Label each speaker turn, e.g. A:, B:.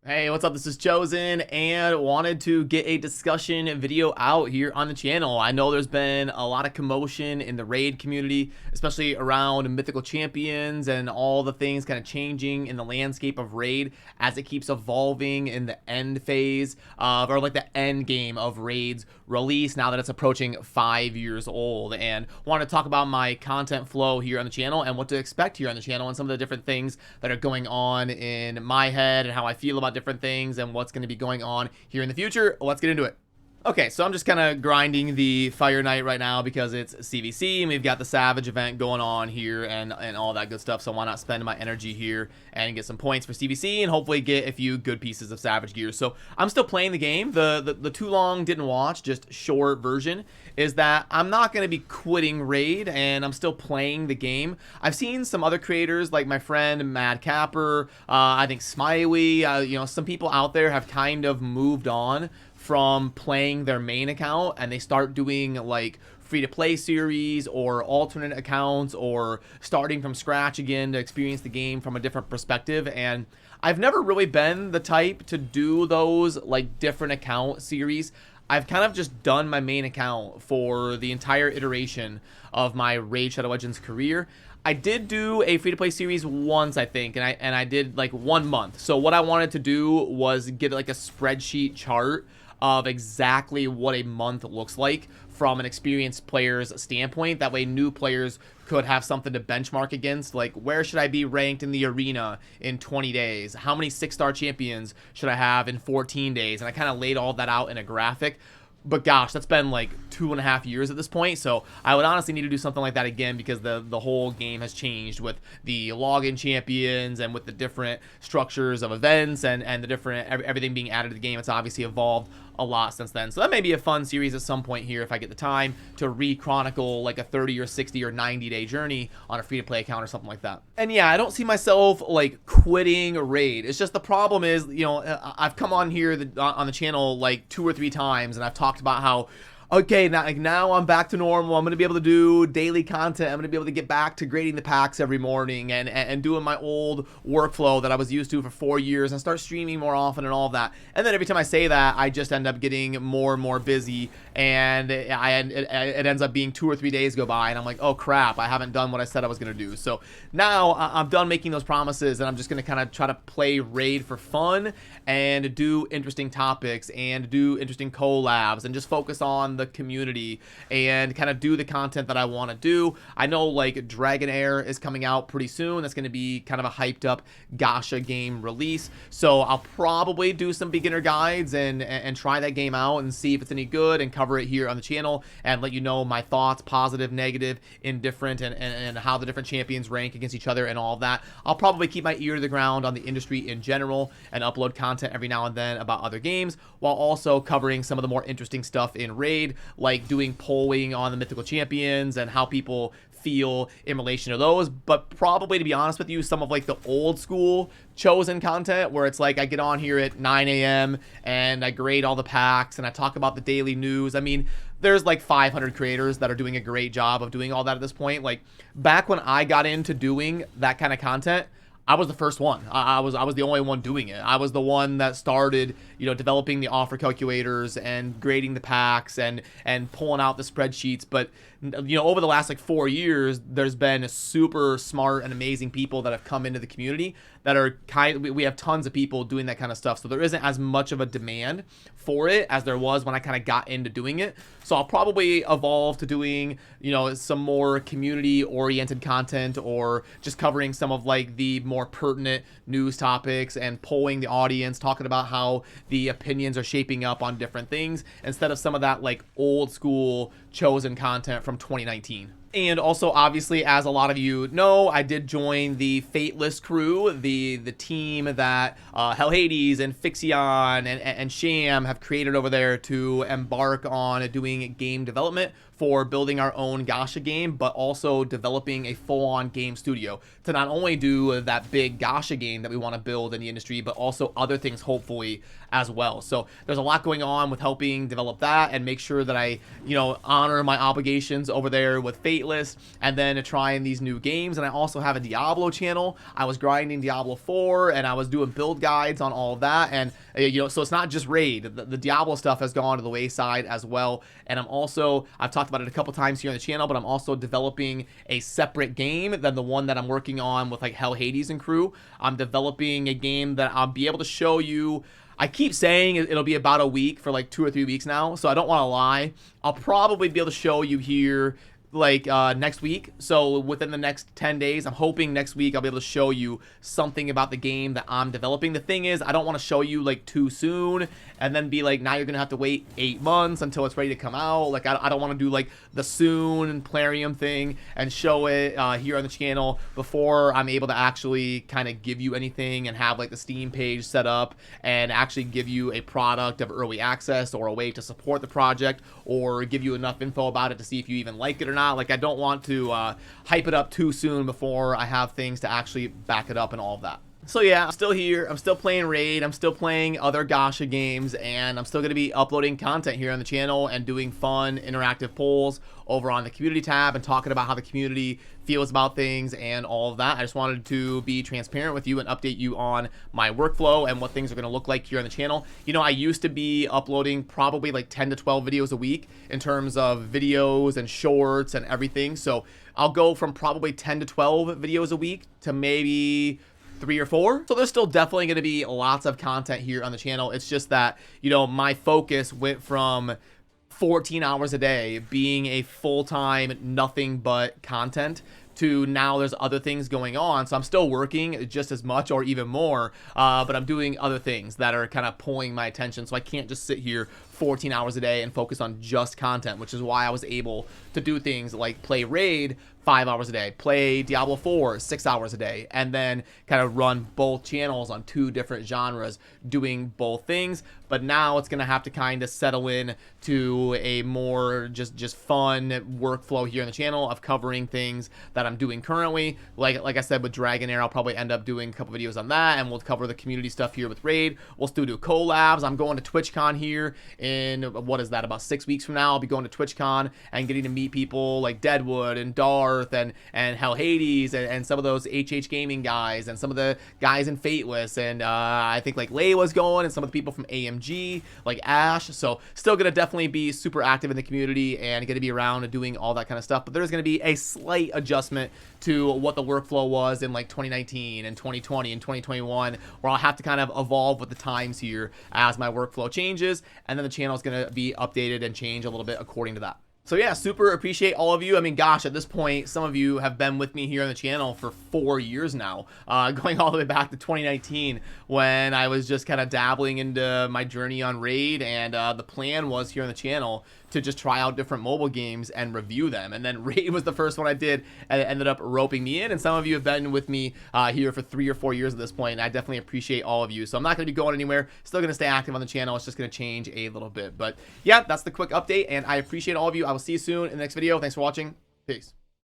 A: Hey, what's up? This is Chosen and wanted to get a discussion video out here on the channel. I know there's been a lot of commotion in the raid community, especially around mythical champions and all the things kind of changing in the landscape of raid as it keeps evolving in the end phase of, or like the end game of raid's release now that it's approaching 5 years old. And want to talk about my content flow here on the channel and what to expect here on the channel and some of the different things that are going on in my head and how I feel about different things and what's going to be going on here in the future. Let's get into it. Okay, so I'm just kind of grinding the Fire Knight right now because it's CVC and we've got the Savage event going on here and all that good stuff. So why not spend my energy here and get some points for CVC and hopefully get a few good pieces of Savage gear. So I'm still playing the game. The too long didn't watch, just short version is that I'm not going to be quitting Raid and I'm still playing the game. I've seen some other creators like my friend Mad Capper, I think Smiley, some people out there have kind of moved on from playing their main account and they start doing like free-to-play series or alternate accounts or starting from scratch again to experience the game from a different perspective. And I've never really been the type to do those like different account series. I've kind of just done my main account for the entire iteration of my Raid Shadow Legends career. I did do a free-to-play series once, I think, and I did like 1 month. So what I wanted to do was get like a spreadsheet chart of exactly what a month looks like from an experienced player's standpoint. That way new players could have something to benchmark against, like where should I be ranked in the arena in 20 days? How many 6-star champions should I have in 14 days? And I kind of laid all that out in a graphic. But gosh, that's been like 2.5 years at this point, so I would honestly need to do something like that again because the whole game has changed with the login champions and with the different structures of events and the different everything being added to the game. It's obviously evolved a lot since then, so that may be a fun series at some point here if I get the time to re-chronicle like a 30 or 60 or 90-day journey on a free-to-play account or something like that. And yeah, I don't see myself like quitting a raid. It's just the problem is, I've come on here on the channel like 2 or 3 times and I've talked about how okay, now I'm back to normal. I'm going to be able to do daily content. I'm going to be able to get back to grading the packs every morning and doing my old workflow that I was used to for 4 years and start streaming more often and all of that. And then every time I say that, I just end up getting more and more busy and it ends up being 2 or 3 days go by and I'm like, oh crap, I haven't done what I said I was going to do. So now I'm done making those promises and I'm just going to kind of try to play Raid for fun and do interesting topics and do interesting collabs and just focus on the community and kind of do the content that I want to do. I know like Dragonair is coming out pretty soon. That's going to be kind of a hyped up gacha game release. So I'll probably do some beginner guides and try that game out and see if it's any good and cover it here on the channel and let you know my thoughts, positive, negative, indifferent, and how the different champions rank against each other and all of that. I'll probably keep my ear to the ground on the industry in general and upload content every now and then about other games while also covering some of the more interesting stuff in Raid, like doing polling on the mythical champions and how people feel in relation to those. But probably, to be honest with you, some of like the old school Chosen content where it's like I get on here at 9 a.m. and I grade all the packs and I talk about the daily news. I mean, there's like 500 creators that are doing a great job of doing all that at this point. Like back when I got into doing that kind of content, I was the first one. I was the only one doing it. I was the one that started, developing the offer calculators and grading the packs and pulling out the spreadsheets. But over the last like 4 years, there's been super smart and amazing people that have come into the community that are we have tons of people doing that kind of stuff. So there isn't as much of a demand for it as there was when I kind of got into doing it. So I'll probably evolve to doing, some more community oriented content or just covering some of like the more pertinent news topics and polling the audience, talking about how the opinions are shaping up on different things instead of some of that like old school Chosen content from 2019. And also, obviously, as a lot of you know, I did join the Fateless crew, the team that Hell Hades and Fixion and Sham have created over there to embark on doing game development for building our own gacha game, but also developing a full-on game studio to not only do that big gacha game that we want to build in the industry, but also other things hopefully as well. So there's a lot going on with helping develop that and make sure that I, honor my obligations over there with Fateless waitlist, and then trying these new games. And I also have a Diablo channel. I was grinding Diablo 4, and I was doing build guides on all of that. And you know, so it's not just raid. The Diablo stuff has gone to the wayside as well. And I've talked about it a couple times here on the channel, but I'm also developing a separate game than the one that I'm working on with like Hell Hades and crew. I'm developing a game that I'll be able to show you. I keep saying it'll be about a week for like 2 or 3 weeks now, so I don't want to lie. I'll probably be able to show you here like next week. So within the next 10 days, I'm hoping next week I'll be able to show you something about the game that I'm developing. The thing is, I don't want to show you like too soon and then be like, now you're gonna have to wait 8 months until it's ready to come out. Like I don't want to do like the soon Plarium thing and show it here on the channel before I'm able to actually kind of give you anything and have like the Steam page set up and actually give you a product of early access or a way to support the project or give you enough info about it to see if you even like it or not. Like I don't want to hype it up too soon before I have things to actually back it up and all of that. So yeah, I'm still here. I'm still playing Raid. I'm still playing other Gacha games, and I'm still going to be uploading content here on the channel and doing fun interactive polls over on the community tab and talking about how the community feels about things and all of that. I just wanted to be transparent with you and update you on my workflow and what things are going to look like here on the channel. You know, I used to be uploading probably like 10 to 12 videos a week in terms of videos and shorts and everything. So I'll go from probably 10 to 12 videos a week to maybe 3 or 4. So there's still definitely going to be lots of content here on the channel. It's just that, you know, my focus went from 14 hours a day being a full-time nothing but content to now there's other things going on. So I'm still working just as much or even more, but I'm doing other things that are kind of pulling my attention. So I can't just sit here 14 hours a day and focus on just content, which is why I was able to do things like play Raid 5 hours a day, play Diablo 4 6 hours a day, and then kind of run both channels on 2 different genres doing both things. But now it's going to have to kind of settle in to a more just fun workflow here on the channel of covering things that I'm doing currently. Like I said, with Dragonair, I'll probably end up doing a couple videos on that, and we'll cover the community stuff here with Raid. We'll still do collabs. I'm going to TwitchCon here in, what is that, about 6 weeks from now. I'll be going to TwitchCon and getting to meet people like Deadwood and Darth and Hell Hades and some of those HH Gaming guys and some of the guys in Fateless, and I think like Layla's going and some of the people from AMG like Ash. So still gonna definitely be super active in the community and gonna be around and doing all that kind of stuff. But there's gonna be a slight adjustment to what the workflow was in like 2019 and 2020 and 2021, where I'll have to kind of evolve with the times here as my workflow changes, and then the channel is gonna be updated and change a little bit according to that. So yeah, super appreciate all of you. I mean, gosh, at this point, some of you have been with me here on the channel for 4 years now, going all the way back to 2019 when I was just kind of dabbling into my journey on Raid, and the plan was here on the channel to just try out different mobile games and review them. And then Raid was the first one I did, and it ended up roping me in. And some of you have been with me here for 3 or 4 years at this point, and I definitely appreciate all of you. So I'm not going to be going anywhere. Still going to stay active on the channel. It's just going to change a little bit. But yeah, that's the quick update, and I appreciate all of you. I will see you soon in the next video. Thanks for watching. Peace.